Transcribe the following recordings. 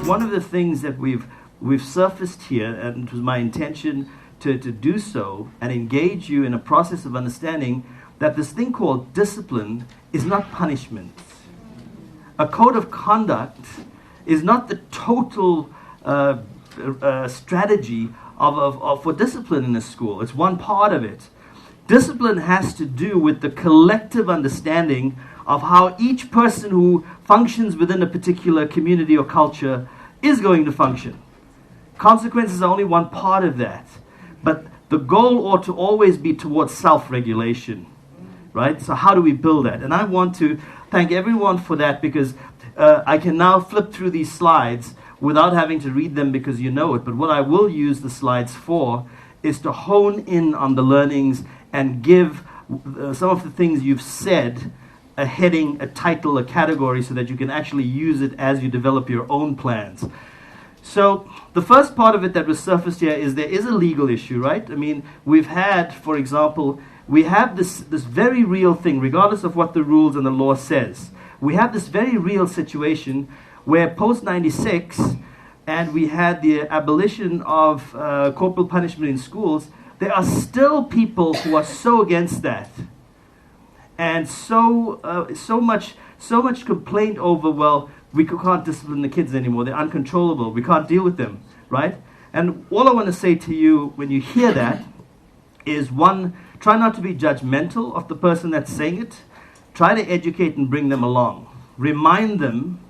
one of the things that we've surfaced here, and it was my intention to do so and engage you in a process of understanding that this thing called discipline is not punishment. A code of conduct is not the total strategy for discipline in a school. It's one part of it. Discipline has to do with the collective understanding of how each person who functions within a particular community or culture is going to function. Consequences are only one part of that. But the goal ought to always be towards self-regulation, right? So how do we build that? And I want to thank everyone for that, because I can now flip through these slides without having to read them because you know it. But what I will use the slides for is to hone in on the learnings and give some of the things you've said a heading, a title, a category, so that you can actually use it as you develop your own plans. So the first part of it that was surfaced here is there is a legal issue, right? I mean, we've had, for example, we have this very real thing, regardless of what the rules and the law says. We have this very real situation where post-96, and we had the abolition of corporal punishment in schools, there are still people who are so against that. And so much complaint over, well, we can't discipline the kids anymore. They're uncontrollable. We can't deal with them, right? And all I want to say to you when you hear that is, one, try not to be judgmental of the person that's saying it. Try to educate and bring them along. Remind them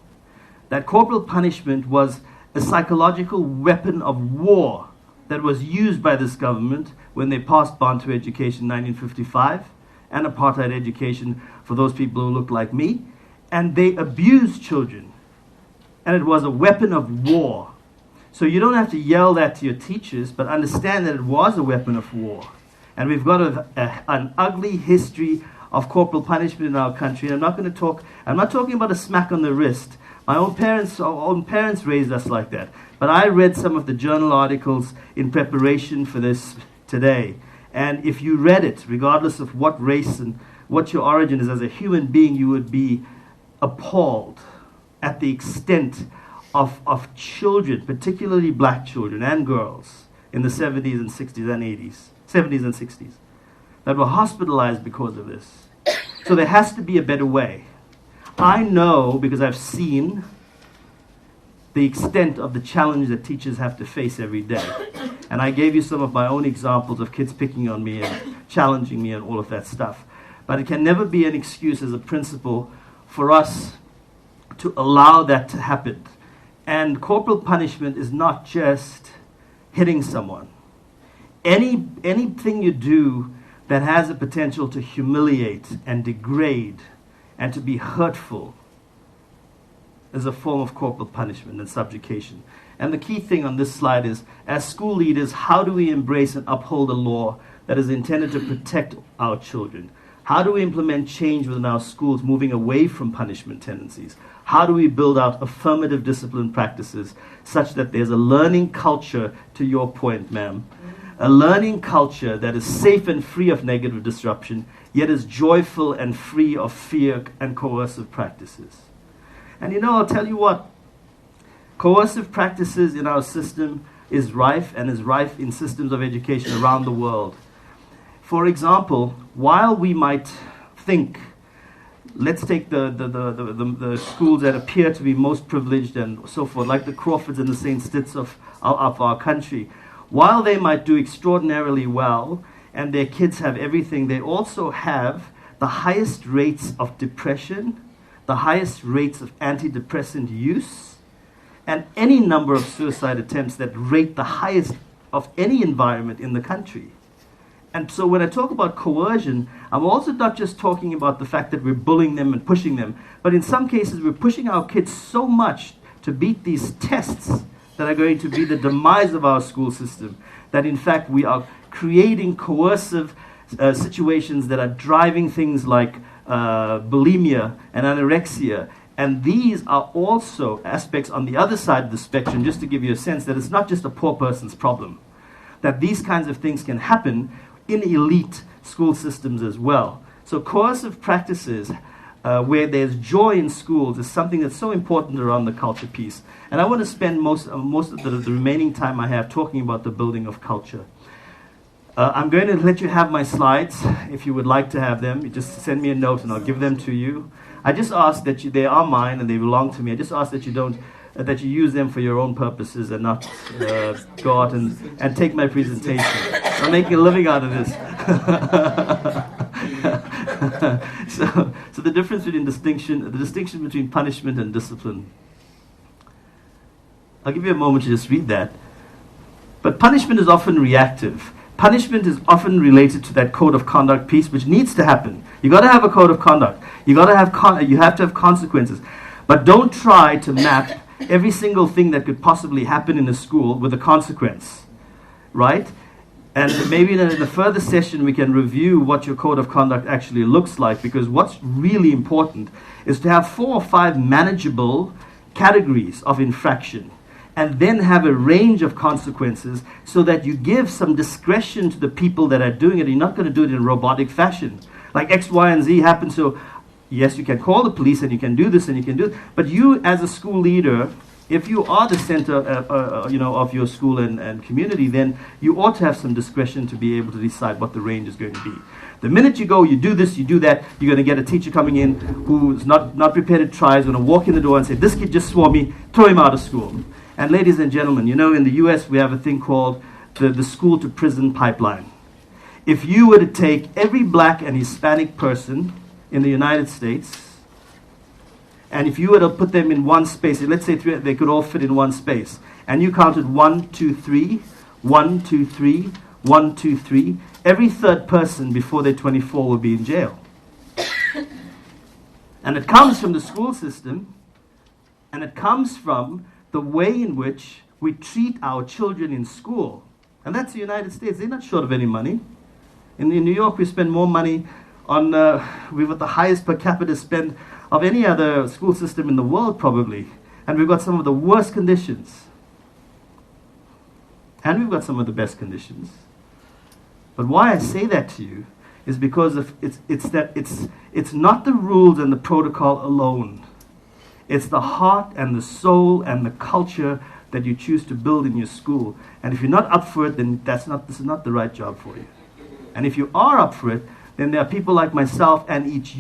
that corporal punishment was a psychological weapon of war that was used by this government when they passed Bantu Education in 1955 and apartheid education for those people who look like me. And they abused children. And it was a weapon of war. So you don't have to yell that to your teachers, but understand that it was a weapon of war. And we've got an ugly history of corporal punishment in our country. And I'm not talking about a smack on the wrist. Our own parents raised us like that. But I read some of the journal articles in preparation for this today. And if you read it, regardless of what race and what your origin is, as a human being, you would be appalled at the extent of children, particularly black children and girls, in the 70s and 60s and 80s, 70s and 60s, that were hospitalized because of this. So there has to be a better way. I know, because I've seen the extent of the challenge that teachers have to face every day. And I gave you some of my own examples of kids picking on me and challenging me and all of that stuff. But it can never be an excuse as a principal for us to allow that to happen. And corporal punishment is not just hitting someone. Anything you do that has a potential to humiliate and degrade and to be hurtful is a form of corporal punishment and subjugation. And the key thing on this slide is, as school leaders, how do we embrace and uphold a law that is intended to protect our children? How do we implement change within our schools, moving away from punishment tendencies? How do we build out affirmative discipline practices such that there's a learning culture, to your point, ma'am, a learning culture that is safe and free of negative disruption, yet is joyful and free of fear and coercive practices? And I'll tell you what, coercive practices in our system is rife in systems of education around the world. For example, while we might think, let's take the schools that appear to be most privileged and so forth, like the Crawfords and the St. Stits of our country, while they might do extraordinarily well and their kids have everything, they also have the highest rates of depression, the highest rates of antidepressant use, and any number of suicide attempts that rate the highest of any environment in the country. And so when I talk about coercion, I'm also not just talking about the fact that we're bullying them and pushing them, but in some cases we're pushing our kids so much to beat these tests that are going to be the demise of our school system, that in fact we are creating coercive situations that are driving things like bulimia and anorexia. And these are also aspects on the other side of the spectrum, just to give you a sense that it's not just a poor person's problem, that these kinds of things can happen in elite school systems as well. So coercive practices where there's joy in schools is something that's so important around the culture piece. And I want to spend most of the remaining time I have talking about the building of culture. I'm going to let you have my slides if you would like to have them. You just send me a note and I'll give them to you. I just ask that they are mine and they belong to me. I just ask that that you use them for your own purposes and not go out and take my presentation. I'm making a living out of this. So the difference between the distinction between punishment and discipline. I'll give you a moment to just read that. But punishment is often reactive. Punishment is often related to that code of conduct piece, which needs to happen. You got to have a code of conduct. You have to have consequences. But don't try to map every single thing that could possibly happen in a school with a consequence, right? And maybe in a further session we can review what your code of conduct actually looks like, because what's really important is to have 4 or 5 manageable categories of infraction and then have a range of consequences so that you give some discretion to the people that are doing it. You're not going to do it in a robotic fashion. Like X, Y, and Z happen, so yes, you can call the police and you can do this and you can do it, but you as a school leader, if you are the center of your school and community, then you ought to have some discretion to be able to decide what the range is going to be. The minute you go, you do this, you do that, you're going to get a teacher coming in who's not prepared to try, is going to walk in the door and say, this kid just swore me, throw him out of school. And ladies and gentlemen, in the US we have a thing called the school to prison pipeline. If you were to take every black and Hispanic person in the United States, and if you were to put them in one space, let's say they could all fit in one space, and you counted 1, 2, 3, 1, 2, 3, 1, 2, 3, every third person before they're 24 will be in jail. And it comes from the school system, and it comes from the way in which we treat our children in school. And that's the United States. They're not short of any money. In New York, we spend more money on, we've got the highest per capita spend of any other school system in the world, probably. And we've got some of the worst conditions. And we've got some of the best conditions. But why I say that to you is because it's not the rules and the protocol alone. It's the heart and the soul and the culture that you choose to build in your school. And if you're not up for it, then this is not the right job for you. And if you are up for it, then there are people like myself and each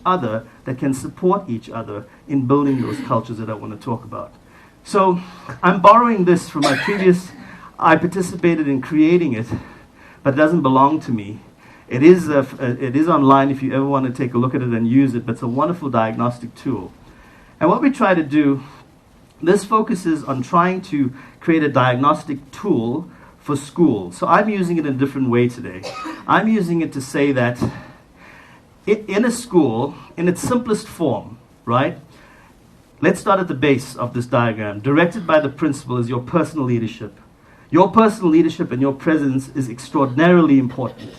other that can support each other in building those cultures that I want to talk about. So I'm borrowing this from my previous, I participated in creating it, but it doesn't belong to me. It is online if you ever want to take a look at it and use it, but it's a wonderful diagnostic tool. And what we try to do, this focuses on trying to create a diagnostic tool for school. So I'm using it in a different way today. I'm using it to say that in a school, in its simplest form, right? Let's start at the base of this diagram. Directed by the principal is your personal leadership. Your personal leadership and your presence is extraordinarily important.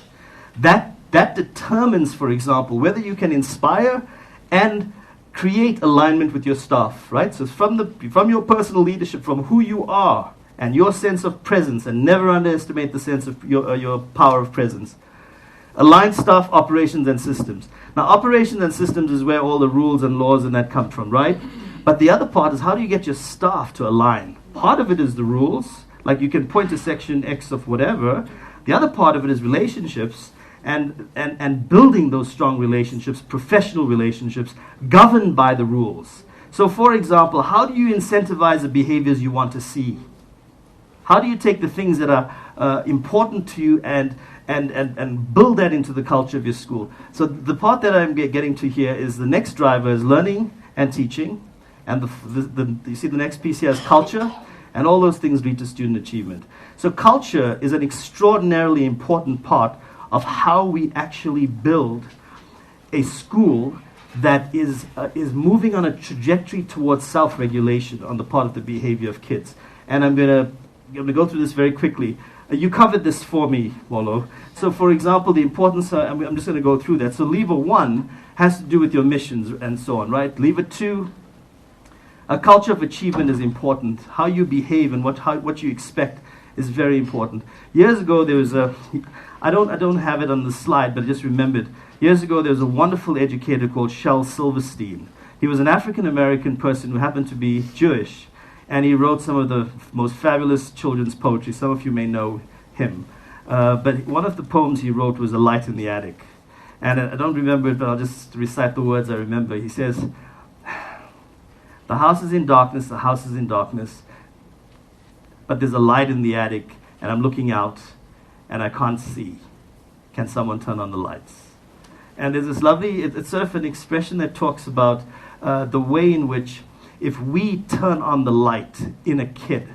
That determines, for example, whether you can inspire and create alignment with your staff, right? So from your personal leadership, from who you are and your sense of presence, and never underestimate the sense of your power of presence. Align staff, operations, and systems. Now, operations and systems is where all the rules and laws and that come from, right? But the other part is, how do you get your staff to align? Part of it is the rules, like you can point to section X of whatever. The other part of it is relationships, and building those strong relationships, professional relationships, governed by the rules. So, for example, how do you incentivize the behaviors you want to see? How do you take the things that are important to you and build that into the culture of your school? So the part that I'm getting to here is the next driver is learning and teaching. And you see the next piece here is culture. And all those things lead to student achievement. So culture is an extraordinarily important part of how we actually build a school that is moving on a trajectory towards self-regulation on the part of the behavior of kids. And I'm going to go through this very quickly. You covered this for me, Wolo. So, for example, the importance, I'm just going to go through that. So lever 1 has to do with your missions and so on, right? Lever 2, a culture of achievement is important. How you behave and what you expect is very important. Years ago, there was I don't have it on the slide, but I just remembered, Years ago, there was a wonderful educator called Shel Silverstein. He was an African-American person who happened to be Jewish, and he wrote some of the most fabulous children's poetry. Some of you may know him. But one of the poems he wrote was A Light in the Attic. And I don't remember it, but I'll just recite the words I remember. He says, the house is in darkness, the house is in darkness, but there's a light in the attic, and I'm looking out, and I can't see. Can someone turn on the lights? And there's this lovely, it's sort of an expression that talks about the way in which if we turn on the light in a kid,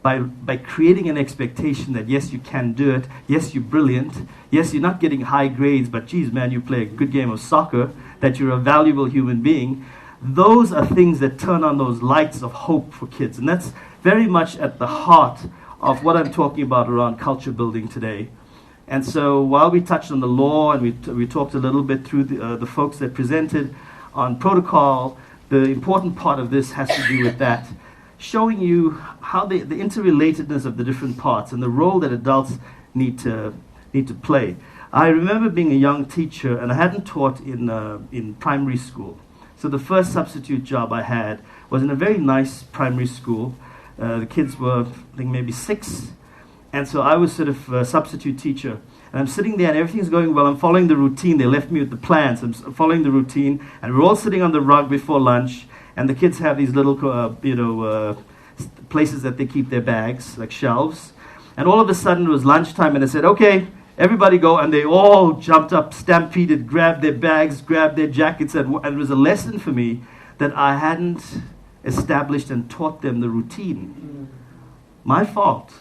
by creating an expectation that yes, you can do it, yes, you're brilliant, yes, you're not getting high grades, but geez, man, you play a good game of soccer, that you're a valuable human being, those are things that turn on those lights of hope for kids. And that's very much at the heart of what I'm talking about around culture building today. And so while we touched on the law and we talked a little bit through the folks that presented on protocol, the important part of this has to do with that, showing you how the interrelatedness of the different parts and the role that adults need to play. I remember being a young teacher, and I hadn't taught in primary school. So the first substitute job I had was in a very nice primary school. The kids were, I think, maybe 6. And so I was sort of a substitute teacher. And I'm sitting there and everything's going well. I'm following the routine. They left me with the plans. I'm following the routine. And we're all sitting on the rug before lunch. And the kids have these little, places that they keep their bags, like shelves. And all of a sudden it was lunchtime and I said, okay, everybody go. And they all jumped up, stampeded, grabbed their bags, grabbed their jackets. And it was a lesson for me that I hadn't established and taught them the routine. My fault.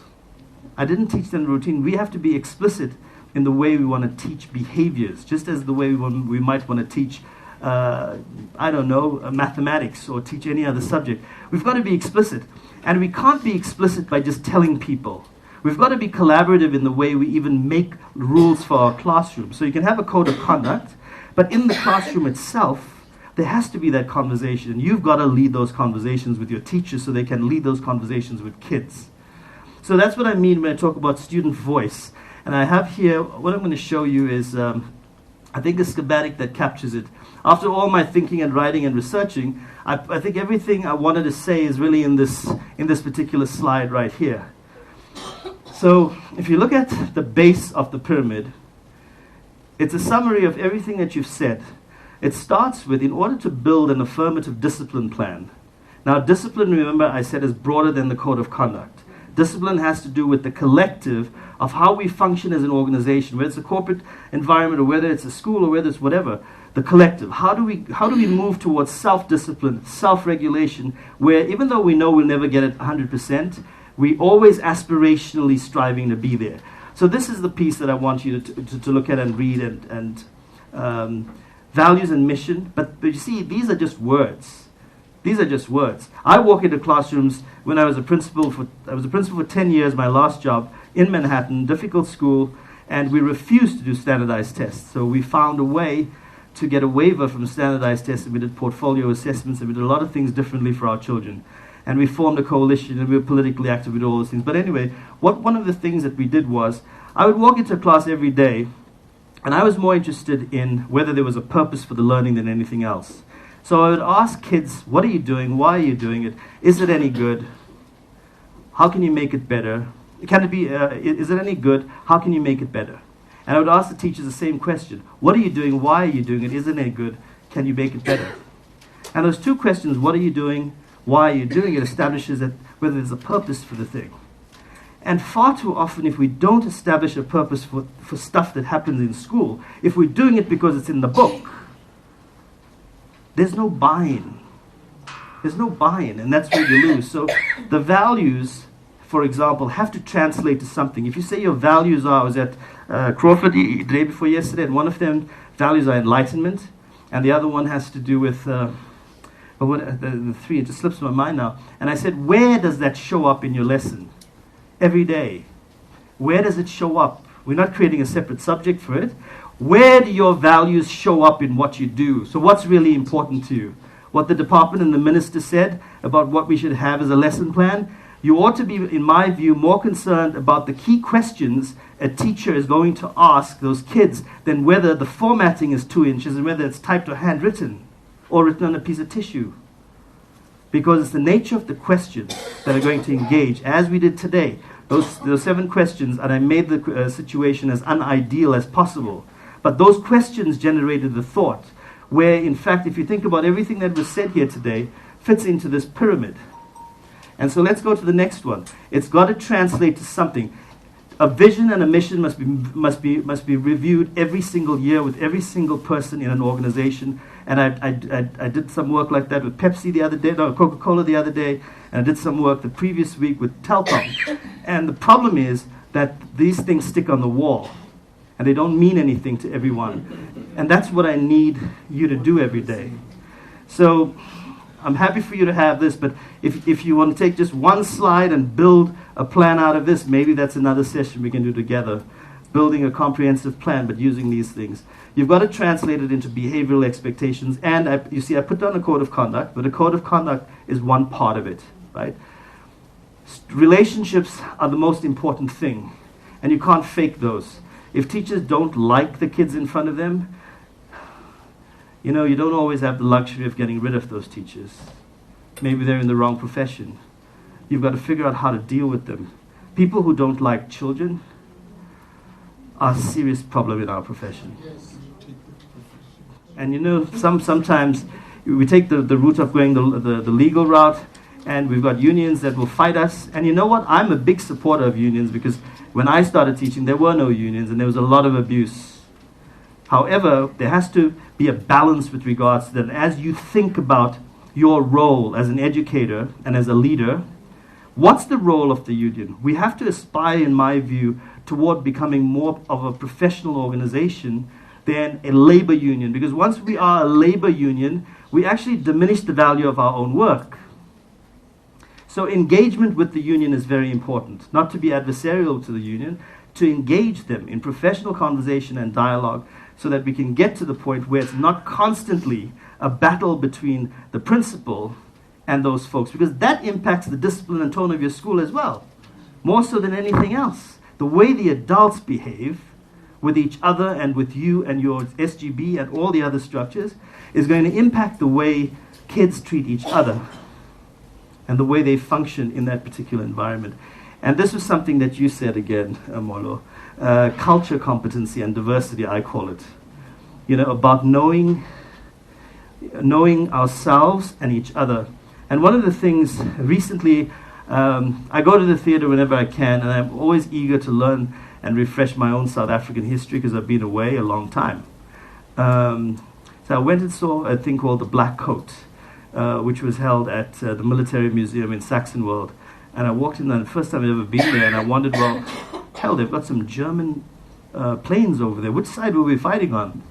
I didn't teach them the routine. We have to be explicit in the way we want to teach behaviors, just as the way we might want to teach, mathematics or teach any other subject. We've got to be explicit. And we can't be explicit by just telling people. We've got to be collaborative in the way we even make rules for our classroom. So you can have a code of conduct, but in the classroom itself, there has to be that conversation. You've got to lead those conversations with your teachers so they can lead those conversations with kids. So that's what I mean when I talk about student voice. And I have here, what I'm going to show you is, I think a schematic that captures it. After all my thinking and writing and researching, I think everything I wanted to say is really in this particular slide right here. So if you look at the base of the pyramid, it's a summary of everything that you've said. It starts with, in order to build an affirmative discipline plan. Now, discipline, remember, I said, is broader than the code of conduct. Discipline has to do with the collective of how we function as an organization, whether it's a corporate environment or whether it's a school or whether it's whatever, the collective. How do we move towards self-discipline, self-regulation, where even though we know we'll never get it 100%, we always aspirationally striving to be there. So this is the piece that I want you to look at and read, and values and mission. But you see, these are just words. These are just words. I walk into classrooms when I was a principal for 10 years, my last job in Manhattan, difficult school, and we refused to do standardized tests. So we found a way to get a waiver from standardized tests, and we did portfolio assessments, and we did a lot of things differently for our children. And we formed a coalition, and we were politically active with all those things. But anyway, one of the things that we did was, I would walk into class every day, and I was more interested in whether there was a purpose for the learning than anything else. So I would ask kids, what are you doing? Why are you doing it? Is it any good? How can you make it better? Can it be, is it any good? How can you make it better? And I would ask the teachers the same question. What are you doing? Why are you doing it? Is it any good? Can you make it better? And those two questions, what are you doing? Why are you doing it? Establishes that whether there's a purpose for the thing. And far too often, if we don't establish a purpose for stuff that happens in school, if we're doing it because it's in the book, there's no buy-in. There's no buy-in, and that's where you lose. So the values, for example, have to translate to something. If you say your values are, I was at Crawford the day before yesterday, and one of them values are enlightenment, and the other one has to do with, the three, it just slips my mind now. And I said, where does that show up in your lesson? Every day. Where does it show up? We're not creating a separate subject for it. Where do your values show up in what you do? So what's really important to you? What the department and the minister said about what we should have as a lesson plan? You ought to be, in my view, more concerned about the key questions a teacher is going to ask those kids than whether the formatting is 2 inches and whether it's typed or handwritten or written on a piece of tissue. Because it's the nature of the questions that are going to engage, as we did today. Those 7 questions, and I made the situation as unideal as possible. But those questions generated the thought, where, in fact, if you think about everything that was said here today, fits into this pyramid. And so let's go to the next one. It's got to translate to something. A vision and a mission must be reviewed every single year with every single person in an organization. And I did some work like that with Pepsi the other day, no, Coca-Cola the other day, and I did some work the previous week with Telcom. And the problem is that these things stick on the wall, and they don't mean anything to everyone. And that's what I need you to do every day. So I'm happy for you to have this, but if you want to take just one slide and build a plan out of this, maybe that's another session we can do together, building a comprehensive plan, but using these things. You've got to translate it into behavioral expectations, and you see I put down a code of conduct, but a code of conduct is one part of it, right? Relationships are the most important thing, and you can't fake those. If teachers don't like the kids in front of them, you know, you don't always have the luxury of getting rid of those teachers. Maybe they're in the wrong profession. You've got to figure out how to deal with them. People who don't like children are a serious problem in our profession. And you know, sometimes we take the route of going the legal route, and we've got unions that will fight us. And you know what? I'm a big supporter of unions, because when I started teaching, there were no unions, and there was a lot of abuse. However, there has to be a balance with regards to that. As you think about your role as an educator and as a leader, what's the role of the union? We have to aspire, in my view, toward becoming more of a professional organization than a labor union. Because once we are a labor union, we actually diminish the value of our own work. So engagement with the union is very important. Not to be adversarial to the union, to engage them in professional conversation and dialogue, so that we can get to the point where it's not constantly a battle between the principal and those folks, because that impacts the discipline and tone of your school as well, more so than anything else. The way the adults behave with each other and with you and your SGB and all the other structures is going to impact the way kids treat each other and the way they function in that particular environment. And this was something that you said again, Molo. Culture competency and diversity, I call it. You know, about knowing ourselves and each other. And one of the things recently, I go to the theater whenever I can, and I'm always eager to learn and refresh my own South African history, because I've been away a long time. So I went and saw a thing called The Black Coat, which was held at the Military Museum in Saxonwold. And I walked in there, the first time I'd ever been there, and I wondered, well, hell, they've got some German planes over there. Which side were we fighting on?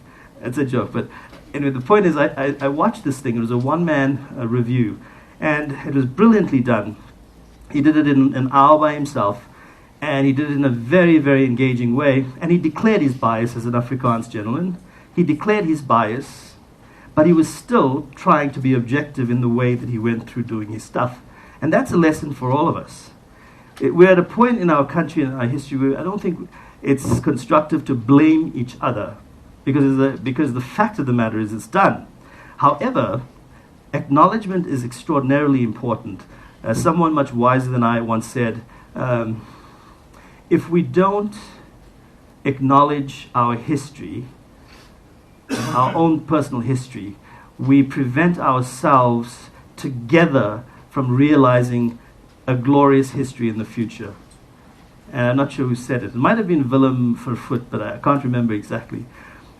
It's a joke. But anyway, the point is, I watched this thing. It was a one-man review, and it was brilliantly done. He did it in an hour by himself, and he did it in a very, very engaging way. And he declared his bias as an Afrikaans gentleman. He declared his bias, but he was still trying to be objective in the way that he went through doing his stuff. And that's a lesson for all of us. We're at a point in our country and our history where I don't think it's constructive to blame each other, because the fact of the matter is it's done. However, acknowledgement is extraordinarily important. Someone much wiser than I once said, if we don't acknowledge our history, our own personal history, we prevent ourselves together from realizing a glorious history in the future. And I'm not sure who said it. It might have been Willem Vervoet, but I can't remember exactly.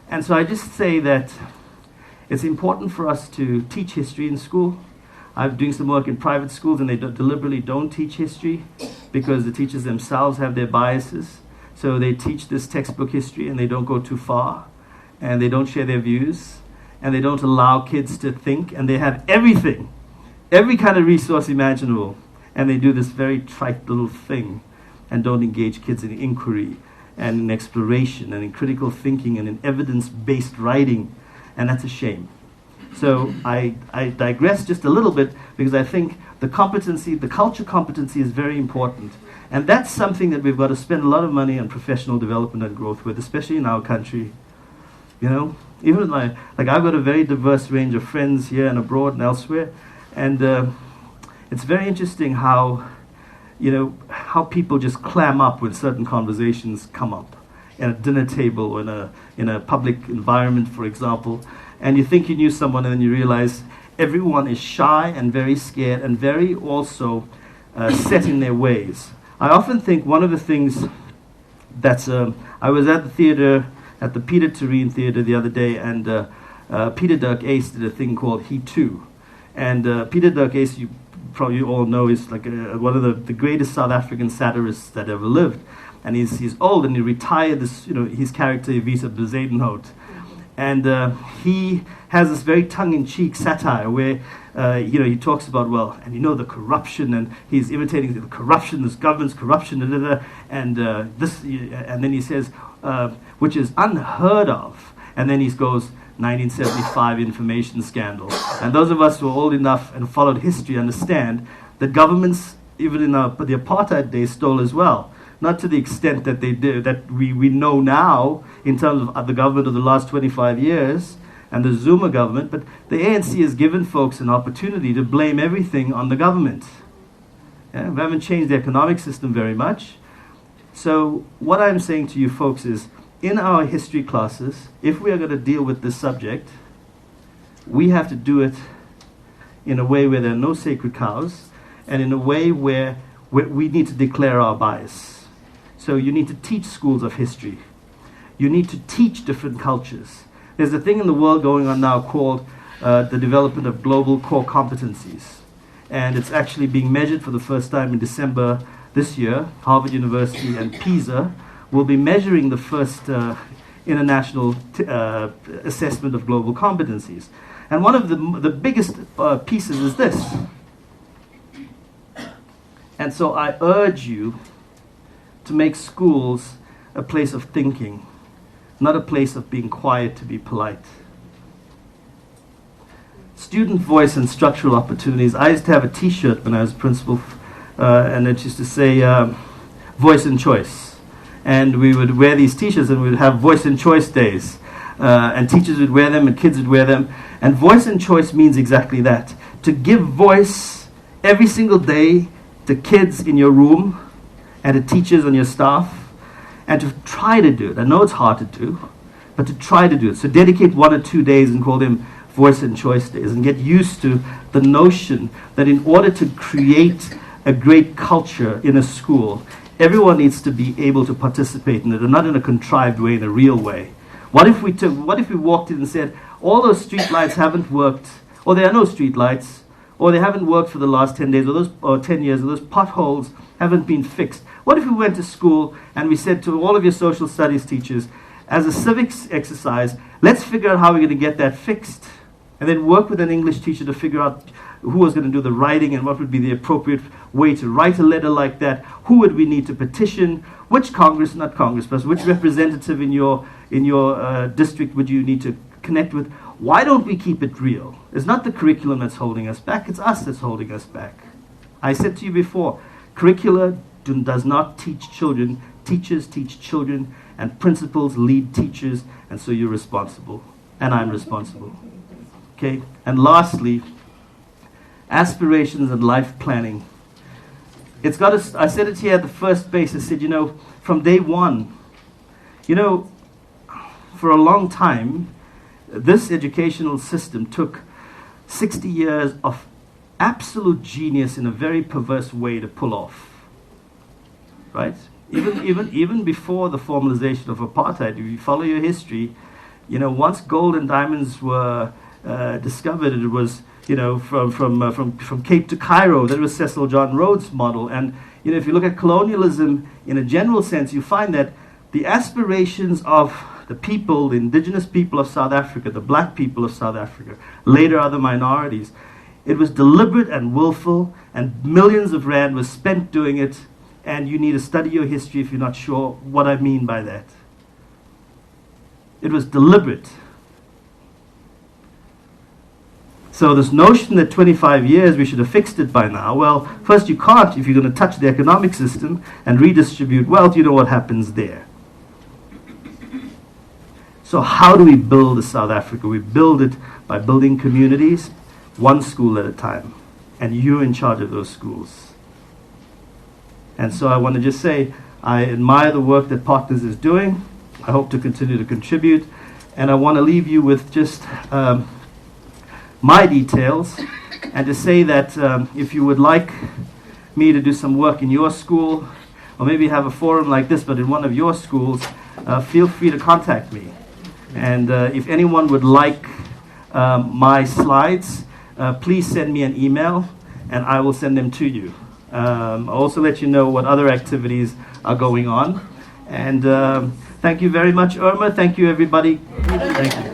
And so I just say that it's important for us to teach history in school. I'm doing some work in private schools, and they deliberately don't teach history because the teachers themselves have their biases. So they teach this textbook history, and they don't go too far, and they don't share their views, and they don't allow kids to think, and they have everything, every kind of resource imaginable, and they do this very trite little thing and don't engage kids in inquiry and in exploration and in critical thinking and in evidence-based writing, and that's a shame. So I digress just a little bit because I think the competency, the culture competency is very important. And that's something that we've got to spend a lot of money on professional development and growth with, especially in our country. You know, even like I've got a very diverse range of friends here and abroad and elsewhere. And it's very interesting how, you know, how people just clam up when certain conversations come up at a dinner table or in a public environment, for example. And you think you knew someone, and then you realize everyone is shy and very scared and very also set in their ways. I often think one of the things that's... I was at the theater, at the Peter Tureen Theater the other day, and Peter Dirk Ace did a thing called He Too. And Peter Dirk Ace, you probably all know, is like one of the greatest South African satirists that ever lived. And he's old, and he retired this, you know, his character Evisa Bezuidenhout. And he has this very tongue-in-cheek satire where, you know, he talks about, well, and you know, the corruption, and he's imitating the corruption, this government's corruption, and then he says, which is unheard of. And then he goes, 1975 information scandal. And those of us who are old enough and followed history understand that governments, even in the apartheid days, stole as well. Not to the extent that they did, that we know now in terms of the government of the last 25 years and the Zuma government, but the ANC has given folks an opportunity to blame everything on the government. Yeah, we haven't changed the economic system very much. So what I'm saying to you folks is, in our history classes, if we are going to deal with this subject, we have to do it in a way where there are no sacred cows, and in a way where we need to declare our bias. So you need to teach schools of history. You need to teach different cultures. There's a thing in the world going on now called the development of global core competencies. And it's actually being measured for the first time in December this year. Harvard University and PISA will be measuring the first international assessment of global competencies. And one of the biggest pieces is this. And so I urge you to make schools a place of thinking, not a place of being quiet to be polite. Student voice and structural opportunities. I used to have a t-shirt when I was principal, and it used to say voice and choice. And we would wear these t-shirts and we would have voice and choice days. And teachers would wear them and kids would wear them. And voice and choice means exactly that. To give voice every single day to kids in your room and to teachers on your staff, and to try to do it. I know it's hard to do, but to try to do it. So dedicate 1 or 2 days and call them voice and choice days, and get used to the notion that in order to create a great culture in a school, everyone needs to be able to participate in it, and not in a contrived way, in a real way. What if we walked in and said, all those street lights haven't worked, or there are no street lights, or they haven't worked for the last 10 days, or 10 years, or those potholes haven't been fixed? What if we went to school and we said to all of your social studies teachers, as a civics exercise, let's figure out how we're going to get that fixed, and then work with an English teacher to figure out who was going to do the writing and what would be the appropriate way to write a letter like that, who would we need to petition, which which representative in your district would you need to connect with. Why don't we keep it real? It's not the curriculum that's holding us back, it's us that's holding us back. I said to you before, curricula does not teach children, teachers teach children, and principals lead teachers, and so you're responsible, and I'm responsible. Okay, and lastly, aspirations and life planning. It's got to, I said it here at the first base, I said, you know, from day one, you know, for a long time, this educational system took 60 years of absolute genius in a very perverse way to pull off. Right? Even before the formalization of apartheid, if you follow your history, you know, once gold and diamonds were discovered, it was, you know, from Cape to Cairo. That was Cecil John Rhodes' model. And, you know, if you look at colonialism in a general sense, you find that the aspirations of the people, the indigenous people of South Africa, the black people of South Africa, later other minorities, it was deliberate and willful, and millions of rand was spent doing it, and you need to study your history if you're not sure what I mean by that. It was deliberate. So this notion that 25 years we should have fixed it by now, well, first you can't if you're going to touch the economic system and redistribute wealth. You know what happens there. So how do we build a South Africa? We build it by building communities, one school at a time, and you're in charge of those schools. And so I want to just say, I admire the work that Partners is doing. I hope to continue to contribute. And I want to leave you with just my details, and to say that if you would like me to do some work in your school, or maybe have a forum like this, but in one of your schools, feel free to contact me. And if anyone would like my slides, please send me an email, and I will send them to you. I'll also let you know what other activities are going on. And thank you very much, Irma. Thank you, everybody. Thank you.